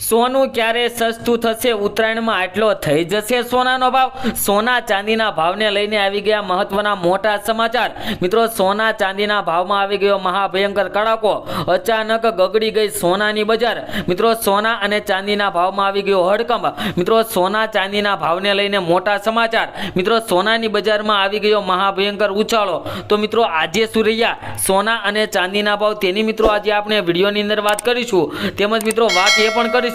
સોનું ક્યારે સસ્તું થશે? ઉત્તરાયણમાં આટલો થઈ જશે સોનાનો ભાવ? સોના ચાંદીના ભાવને લઈને આવી ગયા મહત્વના મોટા સમાચાર. મિત્રો, સોના ચાંદીના ભાવમાં આવી ગયો મહાભયંકર કડાકો. અચાનક ગગડી ગઈ સોનાની બજાર. મિત્રો, સોના અને ચાંદીના ભાવમાં આવી ગયો હડકંપ. મિત્રો, સોના ચાંદીના ભાવને લઈને મોટા સમાચાર. મિત્રો, સોનાની બજારમાં આવી ગયો મહાભયંકર ઉછાળો. તો મિત્રો, આજે શું રહ્યા સોના અને ચાંદીના ભાવ તેની મિત્રો આજે આપણે વિડીયોની અંદર વાત કરીશું. તેમજ મિત્રો વાત એ પણ કરીશું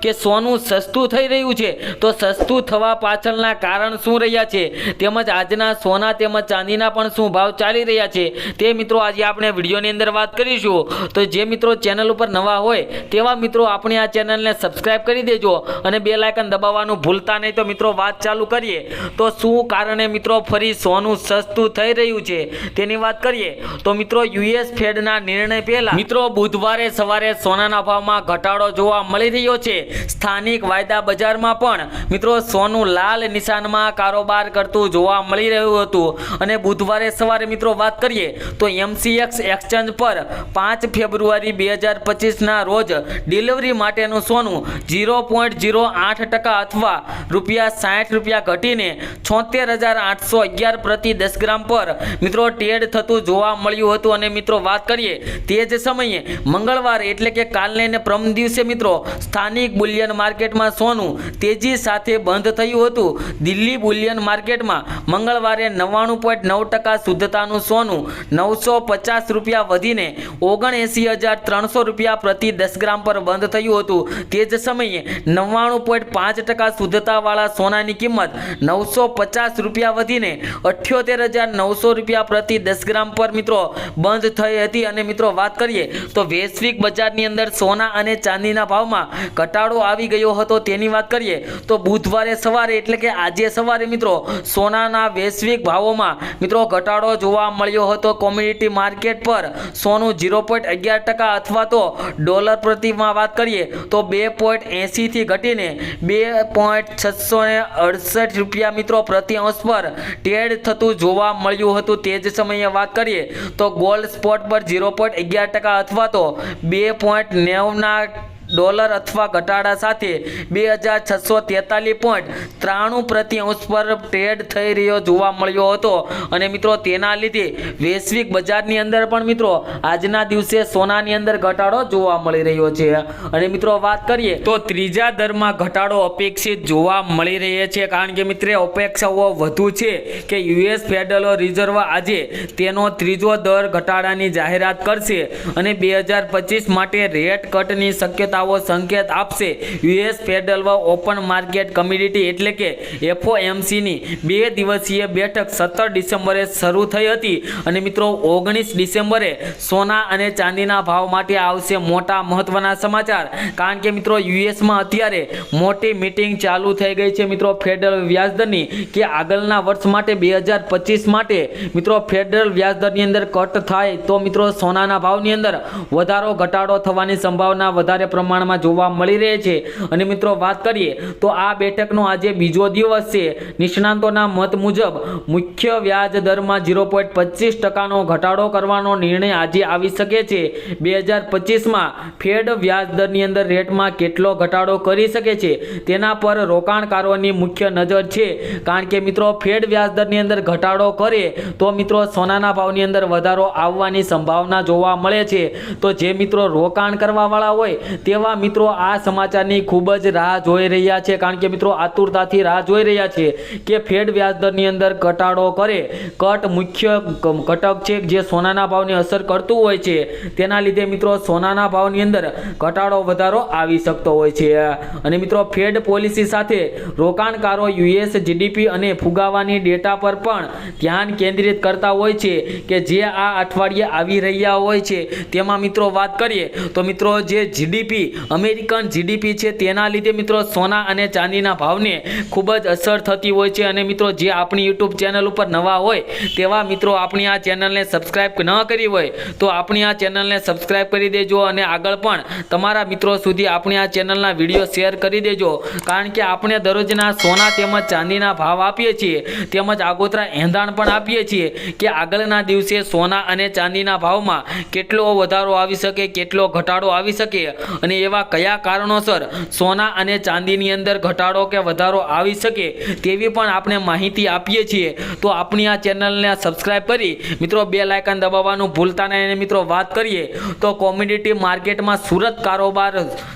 કે સોનું સસ્તું થઈ રહ્યું છે તો સસ્તું થવા પાછળના કારણ શું રહ્યા છે, તેમજ આજના સોના તેમજ ચાંદીના પણ શું ભાવ ચાલી રહ્યા છે તે મિત્રો આજે આપણે વિડીયોની અંદર વાત કરીશું. તો જે મિત્રો ચેનલ ઉપર નવા હોય તેવા મિત્રો આપણે આ ચેનલને સબસ્ક્રાઇબ કરી દેજો અને બેલ આઇકન દબાવવાનું ભૂલતા નહીં. તો મિત્રો વાત ચાલુ કરીએ. તો શું કારણે મિત્રો ફરી સોનું સસ્તું થઈ રહ્યું છે તેની વાત કરીએ. તો મિત્રો, યુએસ ફેડના નિર્ણય પહેલા મિત્રો બુધવારે સવારે સોનાના ભાવમાં ઘટાડો જોવા મળી રહ્યો છે. સ્થાનિક વાયદા બજારમાં પણ મિત્રો સોનું લાલ નિશાનમાં કારોબાર કરતું જોવા મળી રહ્યું હતું. અને બુધવારે સવારે મિત્રો વાત કરીએ તો MCX એક્સચેન્જ પર 5 ફેબ્રુઆરી 2025ના રોજ ડિલિવરી માટેનું સોનું 0.08% અથવા ₹60 ઘટીને 76,811 પ્રતિ 10 ગ્રામ પર મિત્રો ટ્રેડ થતું જોવા મળ્યું હતું. અને મિત્રો વાત કરીએ તે જ સમયે મંગળવારે એટલે કે કાલને ને પરમ દિવસે મિત્રો સ્થાનિક બુલિયન માર્કેટમાં સોનું તેજી સાથે બંધ થયું હતું. દિલ્હી બુલિયન માર્કેટમાં મંગળવારે 99.9% શુદ્ધતાનું સોનું ₹950 વધીને ₹79,300 પ્રતિ 10 ગ્રામ પર બંધ થયું હતું. તે જ સમયે 99.5% શુદ્ધતાવાળા સોનાની કિંમત ₹950 વધીને ₹78,900 પ્રતિ 10 ગ્રામ પર મિત્રો બંધ થઈ હતી. અને મિત્રો વાત કરીએ તો વૈશ્વિક બજારની અંદર સોના અને ચાંદીના ભાવમાં ઘટાડો આવી ગયો હતો તેની વાત કરીએ તો બુધવારે સવારે એટલે કે આજે સવારે મિત્રો સોનાના વૈશ્વિક ભાવોમાં મિત્રો ઘટાડો જોવા મળ્યો હતો. કોમોડિટી માર્કેટ પર સોનું 0.11% અથવા તો ડોલર પ્રતિમાં વાત કરીએ તો 2.80 થી ઘટીને ₹2.668 મિત્રો પ્રતિ અંશ પર ટ્રેડ થતું જોવા મળ્યું હતું. તે જ સમયે વાત કરીએ તો ગોલ્ડ સ્પોટ પર 0.11% અથવા તો $2.90 અથવા ઘટાડા સાથે 2,643.93 પ્રતિ અંશ પર ટ્રેડ થઈ રહ્યો જોવા મળ્યો હતો. અને મિત્રો તેના લીધે વૈશ્વિક બજારની અંદર પણ મિત્રો આજના દિવસે સોનાની અંદર ઘટાડો જોવા મળી રહ્યો છે. અને મિત્રો વાત કરીએ તો ત્રીજા દરમાં ઘટાડો અપેક્ષિત જોવા મળી રહ્યો છે. કારણ કે મિત્રો અપેક્ષાઓ વધુ છે કે યુએસ ફેડરલ રિઝર્વ આજે તેનો ત્રીજો દર ઘટાડાની જાહેરાત કરશે અને 2025 માટે રેટ કટની શક્યતા સંકેત આપશે. US federal open market committee એટલે કે FOMC ની 2 દિવસીય બેઠક 17 ડિસેમ્બરે શરૂ થઈ હતી. અને મિત્રો 19 ડિસેમ્બરે સોના અને ચાંદીના ભાવ માટે આવશે મોટા મહત્વના સમાચાર. કારણ કે મિત્રો યુએસમાં અત્યારે મોટી મીટિંગ ચાલુ થઈ ગઈ છે મિત્રો ફેડરલ વ્યાજદરની કે આગળના વર્ષ માટે 2025 માટે મિત્રો ફેડરલ વ્યાજદરની અંદર કટ થાય તો મિત્રો સોનાના ભાવની અંદર વધારો ઘટાડો થવાની સંભાવના વધારે પ્રમાણમાં જોવા મળી રહે છે. અને મિત્રો વાત કરીએ તો આ બેઠકનો આજે બીજો દિવસ છે. નિષ્ણાંતોના મત મુજબ મુખ્ય વ્યાજ દરમાં 0.25%નો ઘટાડો કરવાનો નિર્ણય આજે આવી શકે છે. 2025માં ફેડ વ્યાજ દરની અંદર રેટમાં કેટલો ઘટાડો કરી શકે છે તેના પર રોકાણકારોની મુખ્ય નજર છે. કારણ કે મિત્રો ફેડ વ્યાજ દરની અંદર ઘટાડો કરે તો મિત્રો સોનાના ભાવની અંદર વધારો આવવાની સંભાવના જોવા મળે છે. તો જે મિત્રો રોકાણ કરવા વાળા હોય તેવા મિત્રો આ સમાચારની ખૂબ જ રાહ જોઈ રહ્યા છે. કારણ કે મિત્રો આતુરતાથી રાહ જોઈ રહ્યા છે કે ફેડ વ્યાજદરની અંદર ઘટાડો કરે. કટ મુખ્ય ઘટક છે જે સોનાના ભાવને અસર કરતું હોય છે. તેના લીધે મિત્રો સોનાના ભાવની અંદર ઘટાડો વધારો આવી શકતો હોય છે. અને મિત્રો ફેડ પોલિસી સાથે રોકાણકારો યુએસ જીડીપી અને ફુગાવાની ડેટા પર પણ ધ્યાન કેન્દ્રિત કરતા હોય છે કે જે આ અઠવાડિયે આવી રહ્યા હોય છે. તેમાં મિત્રો વાત કરીએ તો મિત્રો જે જીડીપી અમેરિકન જીડીપી છે તેના લીધે મિત્રો સોના અને ચાંદીના ભાવને ખૂબ જ અસર થતી હોય છે. અને મિત્રો જે આપણી યુટ્યુબ ચેનલ ઉપર નવા હોય તેવા મિત્રો આપણી આ ચેનલને સબસ્ક્રાઇબ ન કરી હોય તો આપણી આ ચેનલને સબસ્ક્રાઇબ કરી દેજો અને આગળ પણ તમારા મિત્રો સુધી આપણી આ ચેનલના વિડીયો શેર કરી દેજો. કારણ કે આપણે દરરોજના સોના તેમજ ચાંદીના ભાવ આપીએ છીએ તેમજ આગોતરા એંધાણ પણ આપીએ છીએ કે આગળના દિવસે સોના અને ચાંદીના ભાવમાં કેટલો વધારો આવી શકે, કેટલો ઘટાડો આવી શકે. અને અને એવા કયા કારણોસર સોના અને ચાંદીની અંદર ઘટાડો કે વધારો આવી શકે તેવી પણ આપણે માહિતી આપીએ છીએ. તો આપણી આ ચેનલને સબસ્ક્રાઇબ કરી મિત્રો બેલ આઇકન દબાવવાનું ભૂલતા નહીં. અને મિત્રો વાત કરીએ તો કોમોડિટી માર્કેટમાં સુરત કારોબાર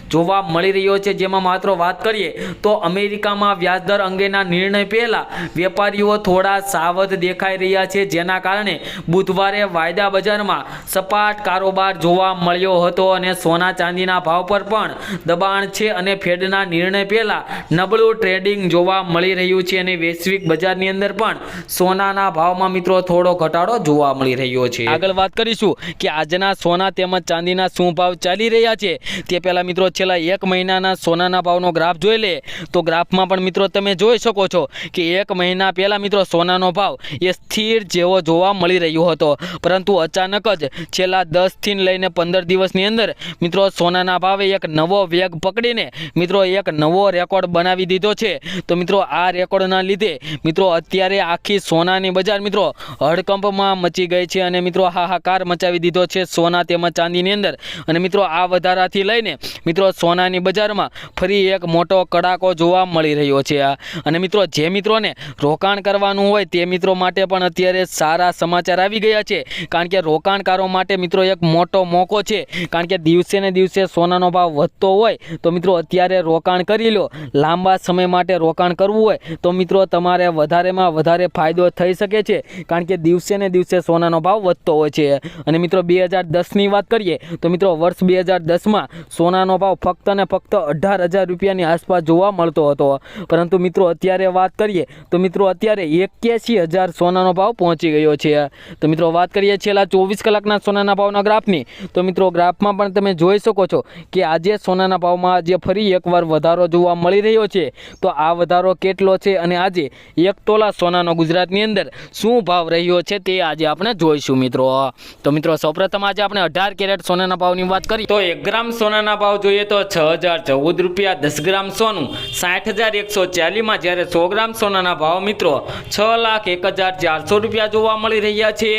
જોવા મળી રહ્યો છે, જેમાં માત્ર વાત કરીએ તો અમેરિકામાં વ્યાજદર અંગેના નિર્ણય પહેલા વેપારીઓ થોડા સાવધ દેખાઈ રહ્યા છે, જેના કારણે બુધવારે વાયદા બજારમાં સપાટ કારોબાર જોવા મળ્યો હતો અને સોના ચાંદીના ભાવ પર પણ દબાણ છે અને ફેડના નિર્ણય પહેલા નબળું ટ્રેડિંગ જોવા મળી રહ્યું છે અને વૈશ્વિક બજારની અંદર પણ સોનાના ભાવમાં મિત્રો થોડો ઘટાડો જોવા મળી રહ્યો છે. આગળ વાત કરીશું કે આજના સોના તેમજ ચાંદીના શું ભાવ ચાલી રહ્યા છે તે પહેલા મિત્રો છેલ્લા એક મહિનાના સોનાના ભાવનો ગ્રાફ જોઈ લે તો ગ્રાફમાં પણ મિત્રો તમે જોઈ શકો છો કે એક મહિના પહેલા મિત્રો સોનાનો ભાવ એ સ્થિર જેવો જોવા મળી રહ્યો હતો, પરંતુ અચાનક જ છેલ્લા 10 થી લઈને 15 દિવસની અંદર મિત્રો સોનાના ભાવે એક નવો વેગ પકડીને મિત્રો એક નવો રેકોર્ડ બનાવી દીધો છે. તો મિત્રો આ રેકોર્ડના લીધે મિત્રો અત્યારે આખી સોનાની બજાર મિત્રો હડકંપમાં મચી ગઈ છે અને મિત્રો હાહાકાર મચાવી દીધો છે સોના તેમજ ચાંદીની અંદર. અને મિત્રો આ વધારાથી લઈને મિત્રો સોનાની બજારમાં ફરી એક મોટો કડાકો જોવા મળી રહ્યો છે. અને મિત્રો જે મિત્રોને રોકાણ કરવાનું હોય તે મિત્રો માટે પણ અત્યારે સારા સમાચાર આવી ગયા છે, કારણ કે રોકાણકારો માટે મિત્રો એક મોટો મોકો છે, કારણ કે દિવસે ને દિવસે સોનાનો ભાવ વધતો હોય તો મિત્રો અત્યારે રોકાણ કરી લો. લાંબા સમય માટે રોકાણ કરવું હોય તો મિત્રો તમારે વધારેમાં વધારે ફાયદો થઈ શકે છે, કારણ કે દિવસે ને દિવસે સોનાનો ભાવ વધતો હોય છે. અને મિત્રો 2010ની વાત કરીએ તો મિત્રો વર્ષ 2010માં સોનાનો ભાવ ફક્ત ને ફક્ત 18,000 રૂપિયાની આસપાસ જોવા મળતો હતો, પરંતુ મિત્રો અત્યારે વાત કરીએ તો મિત્રો અત્યારે 81,000 સોનાનો ભાવ પહોંચી ગયો છે. તો મિત્રો વાત કરીએ છેલ્લા 24 કલાકના સોનાના ભાવના ગ્રાફની તો મિત્રો ગ્રાફમાં પણ તમે જોઈ શકો છો કે આજે સોનાના ભાવમાં આજે ફરી એકવાર વધારો જોવા મળી રહ્યો છે. તો આ વધારો કેટલો છે અને આજે 1 તોલા સોનાનો ગુજરાતની અંદર શું ભાવ રહ્યો છે તે આજે આપણે જોઈશું મિત્રો. તો મિત્રો સૌપ્રથમ આજે આપણે 18 કેરેટ સોનાના ભાવની વાત કરીએ તો 1 ગ્રામ સોનાના ભાવ જોઈએ તો 6,014 રૂપિયા. 10 ગ્રામ સોનું 60,140 માં, જ્યારે 100 ગ્રામ સોનાના ભાવ મિત્રો 6,01,400 રૂપિયા જોવા મળી રહ્યા છે.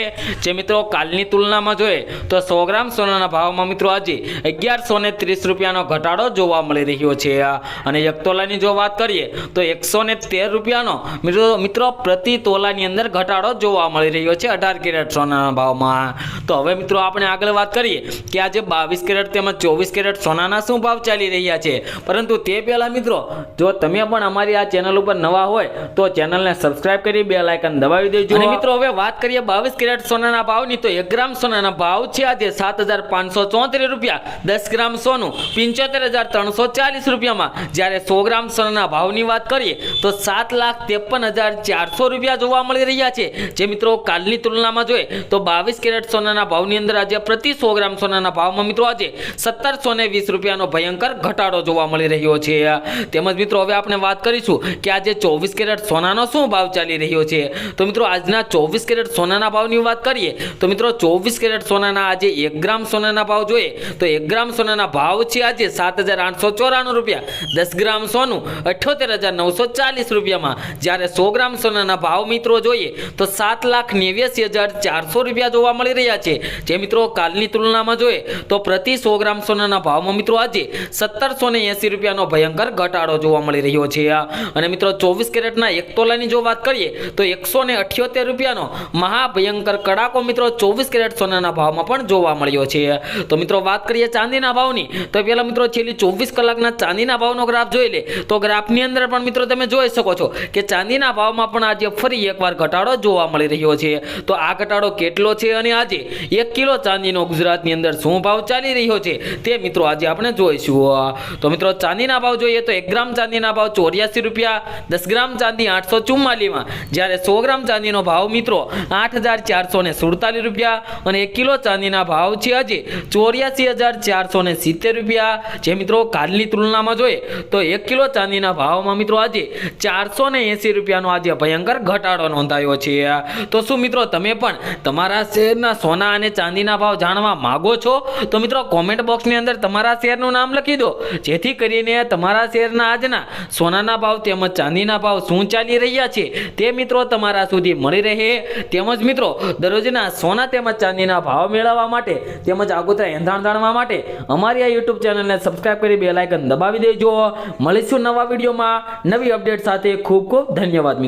જે મિત્રો કાલની તુલનામાં જોઈએ તો 100 ગ્રામ સોનાના ભાવમાં મિત્રો આજે 1,130 રૂપિયાનો ઘટાડો જોવા મળી રહ્યો છે. અને 1 તોલાની જો વાત કરીએ તો 113 રૂપિયાનો મિત્રો પ્રતિ તોલાની અંદર ઘટાડો જોવા મળી રહ્યો છે 18 કેરેટ સોનાના ભાવમાં. તો હવે મિત્રો આપણે આગળ વાત કરીએ કે આજે 22 કેરેટ તેમજ 24 કેરેટ સોનાના શું ભાવ ચાલી રહ્યા છે. પરંતુ તે પહેલા મિત્રો જો તમે પણ અમારી આ ચેનલ ઉપર નવા હોય તો ચેનલને સબસ્ક્રાઇબ કરી બેલ આઇકન દબાવી દેજો. અને મિત્રો હવે વાત કરીએ 22 કેરેટ સોનાના ભાવની તો 1 ગ્રામ સોનાના ભાવ છે આજે 7,574 રૂપિયા. 10 ગ્રામ સોનું 75,340 રૂપિયામાં, જ્યારે 100 ગ્રામ સોનાના ભાવની વાત કરીએ તો 7,53,400 રૂપિયા જોવા મળી રહ્યા છે. જે મિત્રો કાલની તુલનામાં જોઈએ તો 22 કેરેટ સોનાના ભાવની અંદર આજે પ્રતિ 100 ગ્રામ સોનાના ભાવમાં મિત્રો આજે 1,720 રૂપિયાનો ભયંકર ઘટાડો જોવા મળી રહ્યો છે. તેમજ મિત્રો હવે આપણે વાત કરીશું કે આજે 24 કેરેટ સોનાનો શું ભાવ ચાલી રહ્યો છે. તો મિત્રો આજના 24 કેરેટ સોનાના ભાવની વાત કરીએ તો મિત્રો 24 કેરેટ સોનાના આજે 1 ગ્રામ સોનાના ભાવ જોઈએ તો 1 ગ્રામ સોનાના ભાવ છે આજે 7,894 રૂપિયા. 10 ગ્રામ સોનું 78,940 રૂપિયામાં, જ્યારે 100 ગ્રામ સોનાના ભાવ મિત્રો જોઈએ તો 7,89,400 રૂપિયા જોવા મળી રહ્યા છે. જે મિત્રો કાલની તુલનામાં જોઈએ તો પ્રતિ 100 ગ્રામ સોનાના ભાવમાં મિત્રો આજે 1,780 રૂપિયાનો ભયંકર ઘટાડો જોવા મળી રહ્યો છે. અને મિત્રો 24 કેરેટના 1 તોલાની જો વાત કરીએ તો 178 રૂપિયાનો મહાભયંકર કડાકો મિત્રો 24 કેરેટ સોનાના ભાવમાં પણ જોવા મળ્યો છે. તો મિત્રો વાત કરીએ ચાંદીના ભાવની તો પહેલા મિત્રો છેલ્લી 24 કલાકના ચાંદીના ભાવનો ગ્રાફ જોઈ લે તો ગ્રાફની અંદર પણ મિત્રો તમે જોઈ શકો છો કે ચાંદીના ભાવમાં પણ આજે ફરી એકવાર ઘટાડો જોવા મળી રહ્યો છે. તો આ ઘટાડો કેટલો છે અને આજે 1 કિલો ચાંદીનો ગુજરાતની અંદર શું ભાવ ચાલી રહ્યો છે તે મિત્રો આજે આપણે જોઈશું. તો મિત્રો ચાંદીના ભાવ જોઈએ તો 1 ગ્રામ ચાંદીના ભાવ 84 રૂપિયા. 10 ગ્રામ ચાંદી 844 માં, જ્યારે 100 ગ્રામ ચાંદીનો ભાવ મિત્રો 8,447 રૂપિયા અને 1 કિલો ચાંદીના ભાવ છે આજે 84,470 રૂપિયા. જે મિત્રો કાલની તુલનામાં જોઈએ તો 1 કિલો ચાંદીના ભાવમાં મિત્રો આજે 480 રૂપિયાનો આજે ભયંકર ઘટાડો નોંધાયો છે. તો શું મિત્રો તમે પણ તમારા શહેરના સોના અને ચાંદીના ભાવ જાણવા માંગો છો? તો મિત્રો કોમેન્ટ બોક્સની અંદર તમારા શહેરનું નામ લખી દો, જેથી કરીને તમારા શહેરના આજના સોનાના ભાવ તેમજ ચાંદીના ભાવ શું ચાલી રહ્યા છે તે મિત્રો તમારા સુધી મળી રહે. તેમજ મિત્રો દરરોજના સોના તેમજ ચાંદીના ભાવ મેળવવા માટે તેમજ આગોતરા એંધાણ જાણવા માટે અમારી યુટ્યુબ ચેનલને સબસ્ક્રાઇબ કરી બેલ આઇકન દબાવી દેજો. મળીશું નવા વિડીયોમાં નવી અપડેટ સાથે. ખૂબ ખૂબ ધન્યવાદ મિત્રો.